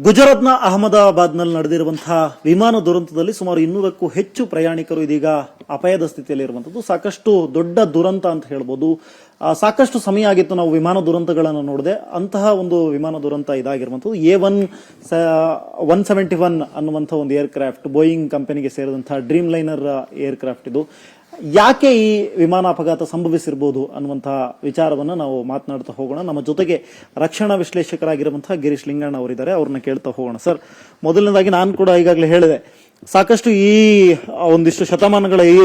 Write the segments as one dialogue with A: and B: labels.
A: ಗುಜರಾತ್ನ ಅಹಮದಾಬಾದ್ನಲ್ಲಿ ನಡೆದಿರುವಂತಹ ವಿಮಾನ ದುರಂತದಲ್ಲಿ ಸುಮಾರು 200ಕ್ಕೂ ಹೆಚ್ಚು ಪ್ರಯಾಣಿಕರು ಇದೀಗ ಅಪಾಯದ ಸ್ಥಿತಿಯಲ್ಲಿರುವಂಥದ್ದು. ಸಾಕಷ್ಟು ದೊಡ್ಡ ದುರಂತ ಅಂತ ಹೇಳ್ಬೋದು. ಸಾಕಷ್ಟು ಸಮಯ ಆಗಿತ್ತು ನಾವು ವಿಮಾನ ದುರಂತಗಳನ್ನು ನೋಡಿದೆ. ಅಂತಹ ಒಂದು ವಿಮಾನ ದುರಂತ ಇದಾಗಿರುವಂಥದ್ದು A171 ಅನ್ನುವಂಥ ಒಂದು ಏರ್ಕ್ರಾಫ್ಟ್, ಬೋಯಿಂಗ್ ಕಂಪನಿಗೆ ಸೇರಿದಂತಹ ಡ್ರೀಮ್ ಲೈನರ್ ಏರ್ಕ್ರಾಫ್ಟ್. ಇದು ಯಾಕೆ ಈ ವಿಮಾನ ಅಪಘಾತ ಸಂಭವಿಸಿರಬಹುದು ಅನ್ನುವಂತಹ ವಿಚಾರವನ್ನ ನಾವು ಮಾತನಾಡ್ತಾ ಹೋಗೋಣ. ನಮ್ಮ ಜೊತೆಗೆ ರಕ್ಷಣಾ ವಿಶ್ಲೇಷಕರಾಗಿರುವಂತಹ ಗಿರೀಶ್ ಲಿಂಗಣ್ಣ ಅವರಿದ್ದಾರೆ, ಅವ್ರನ್ನ ಕೇಳ್ತಾ ಹೋಗೋಣ. ಸರ್, ಮೊದಲನೇದಾಗಿ ನಾನು ಕೂಡ ಈಗಾಗಲೇ ಹೇಳಿದೆ, ಸಾಕಷ್ಟು ಈ ಒಂದಿಷ್ಟು ಶತಮಾನಗಳ ಈ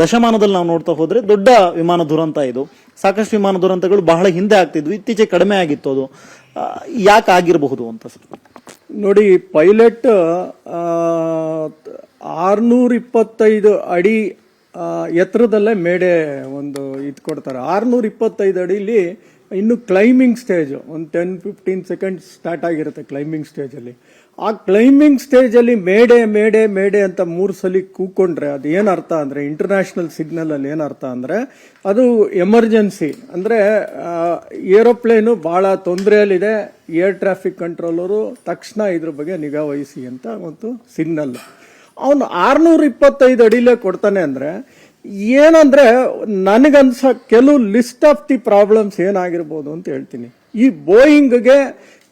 A: ದಶಮಾನದಲ್ಲಿ ನಾವು ನೋಡ್ತಾ ಹೋದ್ರೆ ದೊಡ್ಡ ವಿಮಾನ ದುರಂತ ಇದು. ಸಾಕಷ್ಟು ವಿಮಾನ ದುರಂತಗಳು ಬಹಳ ಹಿಂದೆ ಆಗ್ತಿದ್ವು, ಇತ್ತೀಚೆಗೆ ಕಡಿಮೆ ಆಗಿತ್ತು. ಅದು ಯಾಕೆ ಆಗಿರಬಹುದು ಅಂತ ಸರ್?
B: ನೋಡಿ, ಪೈಲಟ್ 625 ಅಡಿ ಎತ್ತರದಲ್ಲೇ ಮೇಡೆ ಒಂದು ಇದು ಕೊಡ್ತಾರೆ. 625 ಅಡಿಲಿ ಇನ್ನು ಕ್ಲೈಂಬಿಂಗ್ ಸ್ಟೇಜ್ ಒಂದು 10-15 ಸೆಕೆಂಡ್ಸ್ ಸ್ಟಾರ್ಟ್ ಆಗಿರುತ್ತೆ ಕ್ಲೈಂಬಿಂಗ್ ಸ್ಟೇಜಲ್ಲಿ. ಆ ಕ್ಲೈಂಬಿಂಗ್ ಸ್ಟೇಜಲ್ಲಿ ಮೇಡೆ ಮೇಡೆ ಮೇಡೆ ಅಂತ 3 ಸಲ ಕೂಕೊಂಡ್ರೆ ಅದು ಏನರ್ಥ ಅಂದರೆ, ಇಂಟರ್ನ್ಯಾಷನಲ್ ಸಿಗ್ನಲ್ ಅಲ್ಲಿ ಏನರ್ಥ ಅಂದರೆ ಅದು ಎಮರ್ಜೆನ್ಸಿ. ಅಂದರೆ ಏರೋಪ್ಲೇನು ಭಾಳ ತೊಂದರೆಯಲ್ಲಿದೆ, ಏರ್ ಟ್ರಾಫಿಕ್ ಕಂಟ್ರೋಲರು ತಕ್ಷಣ ಇದ್ರ ಬಗ್ಗೆ ನಿಗಾ ವಹಿಸಿ ಅಂತ ಒಂದು ಸಿಗ್ನಲ್. ಅವನು 625 ಅಡಿಲೇ ಕೊಡ್ತಾನೆ ಅಂದರೆ ಏನಂದ್ರೆ, ನನಗನ್ಸ ಕೆಲವು ಲಿಸ್ಟ್ ಆಫ್ ದಿ ಪ್ರಾಬ್ಲಮ್ಸ್ ಏನಾಗಿರ್ಬೋದು ಅಂತ ಹೇಳ್ತೀನಿ. ಈ ಬೋಯಿಂಗ್ಗೆ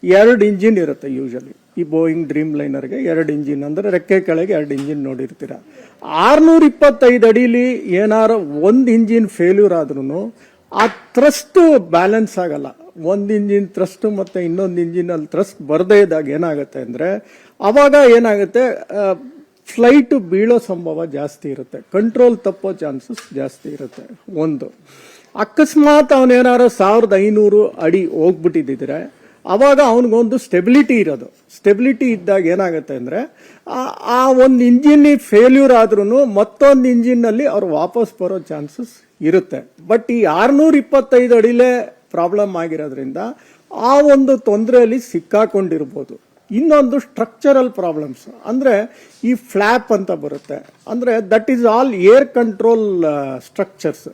B: 2 ಇಂಜಿನ್ ಇರುತ್ತೆ ಯೂಶಲಿ. ಈ ಬೋಯಿಂಗ್ ಡ್ರೀಮ್ ಲೈನರ್ಗೆ 2 ಇಂಜಿನ್, ಅಂದ್ರೆ ರೆಕ್ಕೆ ಕೆಳಗೆ 2 ಇಂಜಿನ್ ನೋಡಿರ್ತೀರ. 625 ಅಡಿಲಿ ಏನಾರ ಒಂದು ಇಂಜಿನ್ ಫೇಲ್ಯೂರ್ ಆದ್ರೂ ಆ ಥ್ರಸ್ಟ್ ಬ್ಯಾಲೆನ್ಸ್ ಆಗಲ್ಲ. ಒಂದು ಇಂಜಿನ್ ಥ್ರಸ್ಟ್ ಮತ್ತೆ ಇನ್ನೊಂದು ಇಂಜಿನ್ ಅಲ್ಲಿ ಥ್ರಸ್ಟ್ ಬರದೇ ಇದ್ದಾಗ ಏನಾಗುತ್ತೆ ಅಂದ್ರೆ, ಅವಾಗ ಏನಾಗುತ್ತೆ, ಫ್ಲೈಟ್ ಬೀಳೋ ಸಂಭವ ಜಾಸ್ತಿ ಇರುತ್ತೆ, ಕಂಟ್ರೋಲ್ ತಪ್ಪೋ ಚಾನ್ಸಸ್ ಜಾಸ್ತಿ ಇರುತ್ತೆ. ಒಂದು ಅಕಸ್ಮಾತ್ ಅವನೇನಾರು 1500 ಅಡಿ ಹೋಗ್ಬಿಟ್ಟಿದ್ರೆ ಅವಾಗ ಅವನಿಗೊಂದು ಸ್ಟೆಬಿಲಿಟಿ ಇರೋದು. ಸ್ಟೆಬಿಲಿಟಿ ಇದ್ದಾಗ ಏನಾಗುತ್ತೆ ಅಂದ್ರೆ, ಆ ಒಂದು ಇಂಜಿನ್ ಫೇಲ್ಯೂರ್ ಆದ್ರೂ ಮತ್ತೊಂದು ಇಂಜಿನ್ ನಲ್ಲಿ ಅವ್ರು ವಾಪಸ್ ಬರೋ ಚಾನ್ಸಸ್ ಇರುತ್ತೆ. ಬಟ್ ಈ 625 ಅಡಿಲೇ ಪ್ರಾಬ್ಲಮ್ ಆಗಿರೋದ್ರಿಂದ ಆ ಒಂದು ತೊಂದರೆಯಲ್ಲಿ ಸಿಕ್ಕಾಕೊಂಡಿರ್ಬೋದು. ಇನ್ನೊಂದು ಸ್ಟ್ರಕ್ಚರಲ್ ಪ್ರಾಬ್ಲಮ್ಸ್ ಅಂದ್ರೆ, ಈ ಫ್ಲಾಪ್ ಅಂತ ಬರುತ್ತೆ, ಅಂದ್ರೆ that is all air control structures.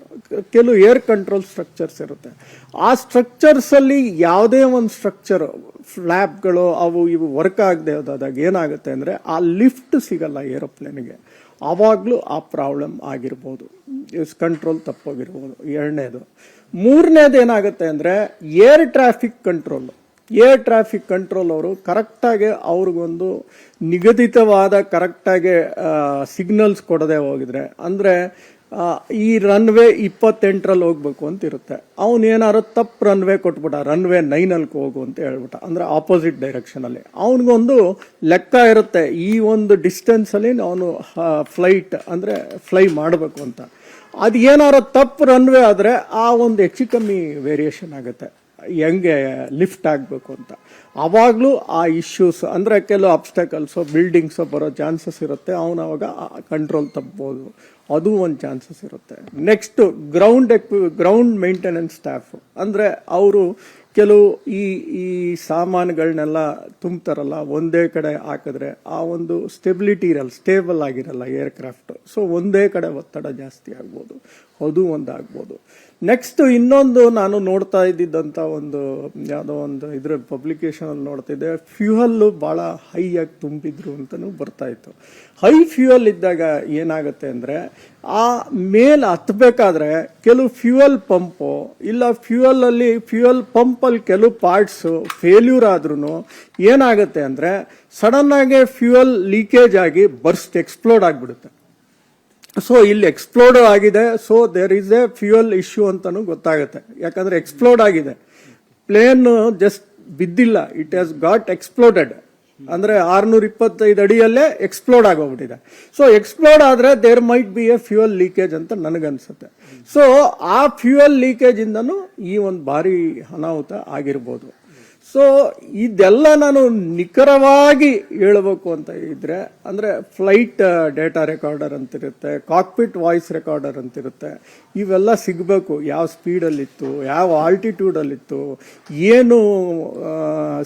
B: ಕೆಲವು ಏರ್ ಕಂಟ್ರೋಲ್ ಸ್ಟ್ರಕ್ಚರ್ಸ್ ಇರುತ್ತೆ. ಆ ಸ್ಟ್ರಕ್ಚರ್ಸ್ ಅಲ್ಲಿ ಯಾವುದೇ ಒಂದು ಸ್ಟ್ರಕ್ಚರ್ ಫ್ಲಾಪ್ಗಳು ಅವು ಇವು ವರ್ಕ್ ಆಗದೆ ಹೋದಾಗ ಏನಾಗುತ್ತೆ ಅಂದ್ರೆ, ಆ ಲಿಫ್ಟ್ ಸಿಗಲ್ಲ ಏರೋಪ್ಲೇನ್ಗೆ. ಆವಾಗ್ಲೂ ಆ ಪ್ರಾಬ್ಲಮ್ ಆಗಿರ್ಬೋದು, ಕಂಟ್ರೋಲ್ ತಪ್ಪೋಗಿರ್ಬೋದು. ಎರಡನೇದು. ಮೂರನೇದು ಏನಾಗುತ್ತೆ ಅಂದ್ರೆ, air traffic control. Air traffic control ಅವರು ಕರೆಕ್ಟಾಗಿ ಅವ್ರಿಗೊಂದು ನಿಗದಿತವಾದ ಕರೆಕ್ಟಾಗಿ ಸಿಗ್ನಲ್ಸ್ ಕೊಡದೆ ಹೋಗಿದ್ರೆ, ಅಂದರೆ ಈ ರನ್ವೇ 28ರಲ್ಲಿ ಹೋಗ್ಬೇಕು ಅಂತ ಇರುತ್ತೆ, ಅವನೇನಾದ್ರು ತಪ್ಪು ರನ್ವೇ ಕೊಟ್ಬಿಟ್ಟ, ರನ್ವೇ 9ಅಲ್ಲಿ ಹೋಗು ಅಂತ ಹೇಳ್ಬಿಟ್ಟ, ಅಂದರೆ ಆಪೋಸಿಟ್ ಡೈರೆಕ್ಷನಲ್ಲಿ, ಅವನಿಗೊಂದು ಲೆಕ್ಕ ಇರುತ್ತೆ ಈ ಒಂದು ಡಿಸ್ಟೆನ್ಸಲ್ಲಿ ಅವನು ಫ್ಲೈಟ್ ಅಂದರೆ ಫ್ಲೈ ಮಾಡಬೇಕು ಅಂತ. ಅದು ಏನಾರು ತಪ್ಪು ರನ್ವೇ ಆದರೆ ಆ ಒಂದು ಹೆಚ್ಚು ಕಮ್ಮಿ ವೇರಿಯೇಷನ್ ಆಗುತ್ತೆ ಹೆಂಗೆ ಲಿಫ್ಟ್ ಆಗಬೇಕು ಅಂತ. ಆವಾಗಲೂ ಆ ಇಶ್ಯೂಸ್ ಅಂದರೆ ಕೆಲವು ಅಬ್ಸ್ಟಕಲ್ಸು ಬಿಲ್ಡಿಂಗ್ಸು ಬರೋ ಚಾನ್ಸಸ್ ಇರುತ್ತೆ, ಅವನು ಅವಾಗ ಕಂಟ್ರೋಲ್ ತಪ್ಬೋದು, ಅದು ಒಂದು ಚಾನ್ಸಸ್ ಇರುತ್ತೆ. ನೆಕ್ಸ್ಟ್ ಗ್ರೌಂಡ್ ಮೇಂಟೆನೆನ್ಸ್ ಸ್ಟಾಫ್ ಅಂದರೆ ಅವರು ಕೆಲವು ಈ ಸಾಮಾನುಗಳನ್ನೆಲ್ಲ ತುಂಬ್ತಾರಲ್ಲ, ಒಂದೇ ಕಡೆ ಹಾಕಿದ್ರೆ ಆ ಒಂದು ಸ್ಟೆಬಿಲಿಟಿ ಇರಲ್ಲ, ಸ್ಟೇಬಲ್ ಆಗಿರಲ್ಲ ಏರ್ಕ್ರಾಫ್ಟ್. ಸೊ ಒಂದೇ ಕಡೆ ಒತ್ತಡ ಜಾಸ್ತಿ ಆಗ್ಬೋದು, ಅದು ಒಂದು ಆಗ್ಬೋದು. ನೆಕ್ಸ್ಟ್ ಇನ್ನೊಂದು ನಾನು ನೋಡ್ತಾ ಇದ್ದಿದ್ದಂಥ ಒಂದು ಯಾವುದೋ ಒಂದು ಇದ್ರ ಪಬ್ಲಿಕೇಶನ್ ಅಲ್ಲಿ ನೋಡ್ತಿದ್ದೆ, ಫ್ಯೂಯಲ್ ಭಾಳ ಹೈ ಆಗಿ ತುಂಬಿದ್ರು ಅಂತಲೂ ಬರ್ತಾ ಇತ್ತು. ಹೈ ಫ್ಯೂಯಲ್ ಇದ್ದಾಗ ಏನಾಗುತ್ತೆ ಅಂದರೆ, ಆ ಮೇಲೆ ಹತ್ತಬೇಕಾದ್ರೆ ಕೆಲವು ಫ್ಯೂಯಲ್ ಪಂಪು ಇಲ್ಲ ಫ್ಯೂಯಲ್ ಪಂಪಲ್ಲಿ ಕೆಲವು ಪಾರ್ಟ್ಸು ಫೇಲ್ಯೂರ್ ಆದ್ರೂ ಏನಾಗುತ್ತೆ ಅಂದರೆ, ಸಡನ್ನಾಗಿ ಫ್ಯೂಯಲ್ ಲೀಕೇಜ್ ಆಗಿ ಬರ್ಸ್ಟ್ ಎಕ್ಸ್ಪ್ಲೋಡ್ ಆಗಿಬಿಡುತ್ತೆ. ಸೊ ಇಲ್ಲಿ ಎಕ್ಸ್ಪ್ಲೋಡ್ ಆಗಿದೆ, so there is a fuel issue ಅಂತಾನು ಗೊತ್ತಾಗುತ್ತೆ. ಯಾಕಂದ್ರೆ ಎಕ್ಸ್ಪ್ಲೋಡ್ ಆಗಿದೆ, ಪ್ಲೇನ್ ಜಸ್ಟ್ ಬಿದ್ದಿಲ್ಲ, ಇಟ್ ಹ್ಯಾಸ್ ಗಾಟ್ ಎಕ್ಸ್ಪ್ಲೋಡೆಡ್. ಅಂದ್ರೆ 625 ಅಡಿಯಲ್ಲೇ ಎಕ್ಸ್ಪ್ಲೋಡ್ ಆಗೋಗ್ಬಿಟ್ಟಿದೆ. ಸೊ ಎಕ್ಸ್ಪ್ಲೋಡ್ ಆದ್ರೆ there might be a fuel leakage ಅಂತ ನನಗನ್ಸುತ್ತೆ. ಸೊ ಆ ಫ್ಯೂಯಲ್ ಲೀಕೇಜ್ ಇಂದನೂ ಈ ಒಂದು ಭಾರಿ ಅನಾಹುತ ಆಗಿರ್ಬೋದು. ಸೊ ಇದೆಲ್ಲ ನಾನು ನಿಖರವಾಗಿ ಹೇಳಬೇಕು ಅಂತ ಇದ್ರೆ, ಅಂದ್ರೆ ಫ್ಲೈಟ್ ಡೇಟಾ ರೆಕಾರ್ಡರ್ ಅಂತಿರುತ್ತೆ, ಕಾಕ್ಪಿಟ್ ವಾಯ್ಸ್ ರೆಕಾರ್ಡರ್ ಅಂತಿರುತ್ತೆ, ಇವೆಲ್ಲ ಸಿಗಬೇಕು. ಯಾವ ಸ್ಪೀಡಲ್ಲಿತ್ತು, ಯಾವ ಆಲ್ಟಿಟ್ಯೂಡಲ್ಲಿತ್ತು, ಏನು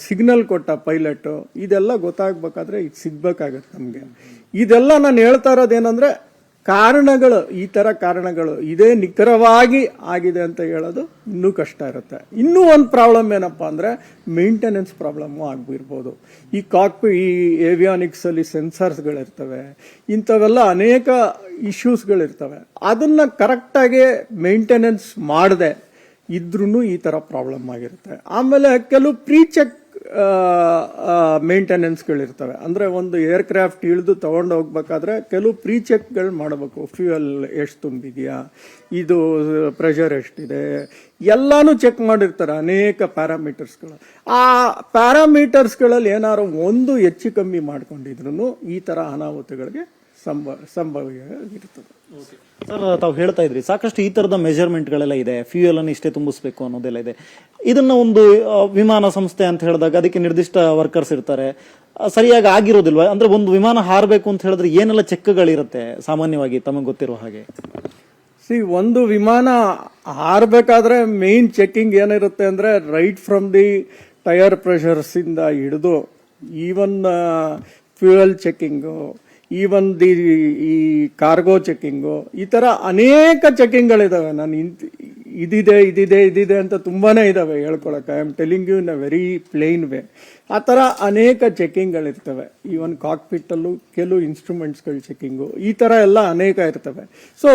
B: ಸಿಗ್ನಲ್ ಕೊಟ್ಟ ಪೈಲಟ್, ಇದೆಲ್ಲ ಗೊತ್ತಾಗಬೇಕಾದ್ರೆ ಇದು ಸಿಗ್ಬೇಕಾಗತ್ತೆ ನಮಗೆ. ಇದೆಲ್ಲ ನಾನು ಹೇಳ್ತಾ ಇರೋದೇನಂದ್ರೆ, ಕಾರಣಗಳು, ಈ ಥರ ಕಾರಣಗಳು ಇದೇ ನಿಖರವಾಗಿ ಆಗಿದೆ ಅಂತ ಹೇಳೋದು ಇನ್ನೂ ಕಷ್ಟ ಇರುತ್ತೆ. ಇನ್ನೂ ಒಂದು ಪ್ರಾಬ್ಲಮ್ ಏನಪ್ಪ ಅಂದರೆ ಮೇಂಟೆನೆನ್ಸ್ ಪ್ರಾಬ್ಲಮ್ಮು ಆಗಿರ್ಬೋದು. ಈ ಏವಿಯಾನಿಕ್ಸಲ್ಲಿ ಸೆನ್ಸರ್ಸ್ಗಳಿರ್ತವೆ, ಇಂಥವೆಲ್ಲ ಅನೇಕ ಇಶ್ಯೂಸ್ಗಳಿರ್ತವೆ. ಅದನ್ನು ಕರೆಕ್ಟಾಗಿ ಮೇಂಟೆನೆನ್ಸ್ ಮಾಡದೆ ಇದ್ರೂ ಈ ಥರ ಪ್ರಾಬ್ಲಮ್ ಆಗಿರುತ್ತೆ. ಆಮೇಲೆ ಕೆಲವು ಪ್ರೀ ಚೆಕ್ ಮೇಂಟೆನೆನ್ಸ್ಗಳಿರ್ತವೆ. ಅಂದರೆ ಒಂದು ಏರ್ಕ್ರಾಫ್ಟ್ ಇಳಿದು ತೊಗೊಂಡು ಹೋಗ್ಬೇಕಾದ್ರೆ ಕೆಲವು ಪ್ರೀ ಚೆಕ್ಗಳು ಮಾಡಬೇಕು. ಫ್ಯೂಯಲ್ ಎಷ್ಟು ತುಂಬಿದೆಯಾ, ಇದು ಪ್ರೆಷರ್ ಎಷ್ಟಿದೆ, ಎಲ್ಲನೂ ಚೆಕ್ ಮಾಡಿರ್ತಾರೆ, ಅನೇಕ ಪ್ಯಾರಾಮೀಟರ್ಸ್ಗಳು. ಆ ಪ್ಯಾರಾಮೀಟರ್ಸ್ಗಳಲ್ಲಿ ಏನಾದ್ರು ಒಂದು ಹೆಚ್ಚು ಕಮ್ಮಿ ಮಾಡ್ಕೊಂಡಿದ್ರು ಈ ಥರ ಅನಾಹುತಗಳಿಗೆ ಸಂಭವಿರ್ತದೆ.
A: ಸರ್, ತಾವು ಹೇಳ್ತಾ ಇದ್ರಿ ಸಾಕಷ್ಟು ಈ ತರದ ಮೆಜರ್ಮೆಂಟ್ಗಳೆಲ್ಲ ಇದೆ, ಫ್ಯೂಯಲ್ ಅನ್ನು ಇಷ್ಟೇ ತುಂಬಿಸ್ಬೇಕು ಅನ್ನೋದೆಲ್ಲ ಇದೆ. ಇದನ್ನ ಒಂದು ವಿಮಾನ ಸಂಸ್ಥೆ ಅಂತ ಹೇಳಿದಾಗ ಅದಕ್ಕೆ ನಿರ್ದಿಷ್ಟ ವರ್ಕರ್ಸ್ ಇರ್ತಾರೆ, ಸರಿಯಾಗಿ ಆಗಿರೋದಿಲ್ವಾ? ಅಂದ್ರೆ ಒಂದು ವಿಮಾನ ಹಾರಬೇಕು ಅಂತ ಹೇಳಿದ್ರೆ ಏನೆಲ್ಲ ಚೆಕ್ಗಳಿರುತ್ತೆ ಸಾಮಾನ್ಯವಾಗಿ ತಮಗೆ ಗೊತ್ತಿರೋ ಹಾಗೆ?
B: ಒಂದು ವಿಮಾನ ಹಾರಬೇಕಾದ್ರೆ ಮೇನ್ ಚೆಕಿಂಗ್ ಏನಿರುತ್ತೆ ಅಂದ್ರೆ right from the tyre pressures ಇಂದ ಹಿಡಿದು ಈವನ್ ಫ್ಯೂಯಲ್ ಚೆಕಿಂಗು, ಈವನ್ ಈ ಕಾರ್ಗೋ ಚೆಕಿಂಗು, ಈ ತರ ಅನೇಕ ಚೆಕಿಂಗ್ಗಳಿದಾವೆ. ನಾನು ಇದಿದೆ ಅಂತ ತುಂಬಾನೇ ಇದಾವೆ ಹೇಳ್ಕೊಳಕ್ಕೆ. I am telling you in a very plain way. ಆ ಥರ ಅನೇಕ ಚೆಕಿಂಗ್ಗಳಿರ್ತವೆ. ಈವನ್ ಕಾಕ್ಪಿಟ್ ಅಲ್ಲೂ ಕೆಲವು ಇನ್ಸ್ಟ್ರೂಮೆಂಟ್ಸ್ಗಳ ಚೆಕಿಂಗು, ಈ ಥರ ಎಲ್ಲ ಅನೇಕ ಇರ್ತವೆ. ಸೊ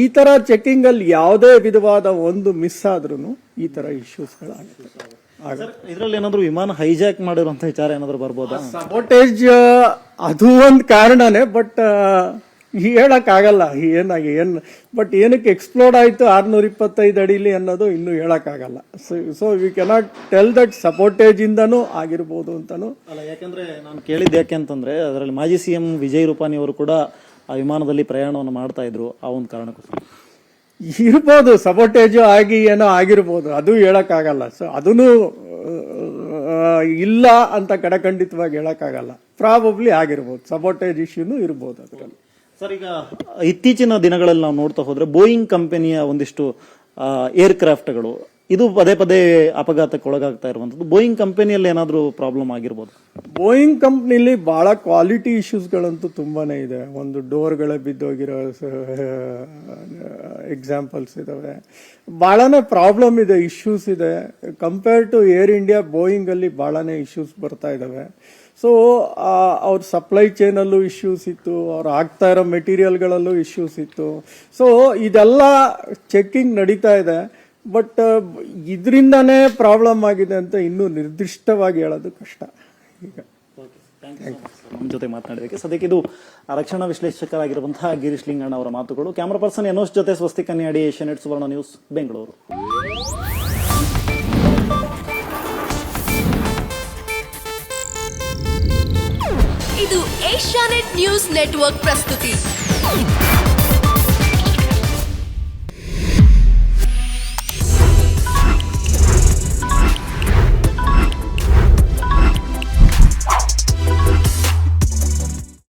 B: ಈ ಥರ ಚೆಕಿಂಗ್ ಅಲ್ಲಿ ಯಾವುದೇ ವಿಧವಾದ ಒಂದು ಮಿಸ್ ಆದ್ರೂ ಈ ಥರ ಇಶ್ಯೂಸ್ಗಳಾಗುತ್ತೆ.
A: ಇದರಲ್ಲಿ ಏನಾದ್ರು ವಿಮಾನ ಹೈಜಾಕ್ ಮಾಡಿರುವಂತ ವಿಚಾರ ಏನಾದ್ರು ಬರ್ಬೋದಾ?
B: ಸಬೋಟೇಜ್ ಅದು ಒಂದು ಕಾರಣನೇ, ಬಟ್ ಹೇಳಕ್ ಆಗಲ್ಲ ಬಟ್ ಏನಕ್ಕೆ ಎಕ್ಸ್ಪ್ಲೋಡ್ ಆಯ್ತು 625 ಅಡಿಲಿ ಅನ್ನೋದು ಇನ್ನೂ ಹೇಳಕ್ ಆಗಲ್ಲ. So we cannot tell that sabotage ಇಂದನೂ ಆಗಿರ್ಬೋದು ಅಂತಾನು
A: ಅಲ್ಲ. ಯಾಕಂದ್ರೆ ನಾನು ಕೇಳಿದ್ದು ಯಾಕೆ ಅಂತಂದ್ರೆ ಅದರಲ್ಲಿ ಮಾಜಿ ಸಿಎಂ ವಿಜಯ್ ರೂಪಾನಿ ಅವರು ಕೂಡ ಆ ವಿಮಾನದಲ್ಲಿ ಪ್ರಯಾಣವನ್ನು ಮಾಡ್ತಾ ಇದ್ರು. ಆ ಒಂದು ಕಾರಣಕ್ಕೋಸ್ಕರ
B: ಇರ್ಬೋದು, ಸಬೋಟೇಜ್ ಆಗಿ ಏನೋ ಆಗಿರ್ಬೋದು, ಅದು ಹೇಳಕ್ಕಾಗಲ್ಲ. ಸೊ ಅದನ್ನು ಇಲ್ಲ ಅಂತ ಕಡಖಂಡಿತವಾಗಿ ಹೇಳಕ್ಕಾಗಲ್ಲ. ಪ್ರಾಬಬ್ಲಿ ಆಗಿರ್ಬೋದು, ಸಬೋಟೇಜ್ ಇಶ್ಯೂನು ಇರ್ಬೋದು ಅದರಲ್ಲಿ.
A: ಸರ್, ಈಗ ಇತ್ತೀಚಿನ ದಿನಗಳಲ್ಲಿ ನಾವು ನೋಡ್ತಾ ಹೋದ್ರೆ ಬೋಯಿಂಗ್ ಕಂಪನಿಯ ಒಂದಿಷ್ಟು ಏರ್ಕ್ರಾಫ್ಟ್ಗಳು ಇದು ಪದೇ ಪದೇ ಅಪಘಾತಕ್ಕೆ ಒಳಗಾಗ್ತಾ ಇರುವಂತದ್ದು. ಬೋಯಿಂಗ್ ಕಂಪನಿಯಲ್ಲಿ ಏನಾದ್ರೂ ಪ್ರಾಬ್ಲಮ್ ಆಗಿರ್ಬೋದು?
B: ಬೋಯಿಂಗ್ ಕಂಪ್ನಿಲಿ ಬಹಳ ಕ್ವಾಲಿಟಿ ಇಶ್ಯೂಸ್ಗಳಂತೂ ತುಂಬಾನೇ ಇದೆ. ಒಂದು ಡೋರ್ಗಳೇ ಬಿದ್ದೋಗಿರೋ ಎಕ್ಸಾಂಪಲ್ಸ್ ಇದಾವೆ. ಬಹಳನೇ ಪ್ರಾಬ್ಲಮ್ ಇದೆ, ಇಶ್ಯೂಸ್ ಇದೆ. Compare to Air India, Boeing ಅಲ್ಲಿ ಬಹಳನೇ ಇಶ್ಯೂಸ್ ಬರ್ತಾ ಇದಾವೆ. ಸೊ ಅವ್ರ ಸಪ್ಲೈ ಚೈನಲ್ಲೂ ಇಶ್ಯೂಸ್ ಇತ್ತು, ಅವ್ರು ಆಗ್ತಾ ಇರೋ ಮೆಟೀರಿಯಲ್ಗಳಲ್ಲೂ ಇಶ್ಯೂಸ್ ಇತ್ತು. ಸೊ ಇದೆಲ್ಲ ಚೆಕಿಂಗ್ ನಡೀತಾ ಇದೆ. ಬಟ್ ಇದರಿಂದಾನೇ ಪ್ರಾಬ್ಲಮ್ ಆಗಿದೆ ಅಂತ ಇನ್ನೂ ನಿರ್ದಿಷ್ಟವಾಗಿ ಹೇಳೋದು ಕಷ್ಟ. ಈಗ
A: ನಮ್ಮ ಜೊತೆ ಮಾತನಾಡೋದಕ್ಕೆ ಸದ್ಯಕ್ಕೆ ಇದು ರಕ್ಷಣಾ ವಿಶ್ಲೇಷಕರಾಗಿರುವಂತಹ ಗಿರೀಶ್ ಲಿಂಗಣ್ಣ ಅವರ ಮಾತುಗಳು. ಕ್ಯಾಮರಾ ಪರ್ಸನ್ ಎನೋಸ್ ಜೊತೆ ಸ್ವಸ್ತಿಕ್ ಕನ್ಯಾಡಿ, ಏಷ್ಯಾನೆಟ್ ಸುವರ್ಣ ನ್ಯೂಸ್, ಬೆಂಗಳೂರು.
C: ಇದು ಏಷ್ಯಾನೆಟ್ ನ್ಯೂಸ್ ನೆಟ್ವರ್ಕ್ ಪ್ರಸ್ತುತಿ.